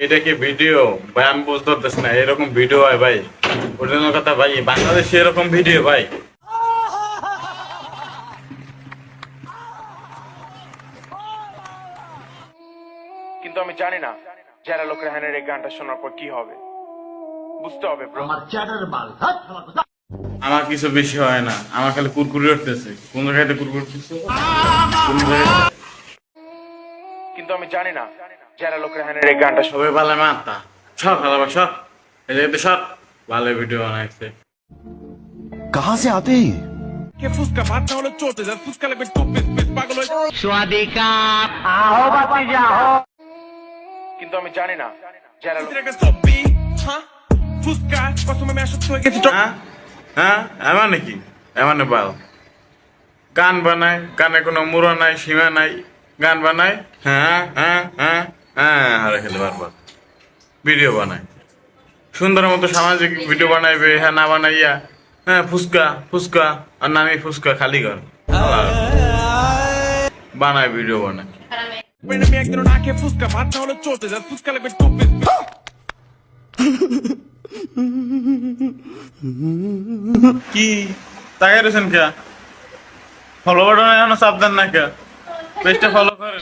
এটা কি ভিডিও ভাই? আমি বুঝতে পারতেছি না, এরকম ভিডিও হয় ভাই? ওটার কথা ভাই, বাংলাদেশে এরকম ভিডিও ভাই? কিন্তু আমি জানি না যারা লোকের হ্যানের এই গানটা শোনার পর কি হবে। বুঝতে হবে ব্রো। আমার কিছু বেশি হয় না, আমার খালি কুরকুরি উঠতেছে। কোন জায়গাতে কুরকুরি উঠতেছে? কোন জায়গায়? কিন্তু আমি জানি না যারা লোকের হ্যানের এই গানটা সবাই ভালো মাতা সব ভালো সব এই জায়গাতে সব ভালো ভিডিও বানাইছে। कहाँ से आते हैं ये? কে ফুসকা ভাত না হলে চলতে যায়, ফুসকা লাগবে টু পিস পিস পাগল হয়ে। কিন্তু আমি জানি না যারা লোকের সবই ফুসকা কসমে আমি আসক্ত হয়ে গেছি। হ্যাঁ হ্যাঁ, এমন নাকি? এমন বাল গান বানায়, গানে কোনো মুড়ো নাই, সীমা নাই, গান বানায়। হ্যাঁ হ্যাঁ হ্যাঁ হ্যাঁ, হারে খেলে বারবার ভিডিও বানায়। সুন্দর মতো সামাজিক ভিডিও বানাইবে, হ্যাঁ না বানাইয়া হ্যাঁ ফুসকা ফুসকা আর নামি ফুসকা খালি কর বানায়, ভিডিও বানায়। আমি একদিন না খেয়ে ফুসকা ভাত না হলে চলতে যায়, ফুসকা লাগবে টু পিস। কি তাকাই রয়েছেন কে? ফলো বাটন এখনো চাপ দেন না কে? পেজটা ফলো করে।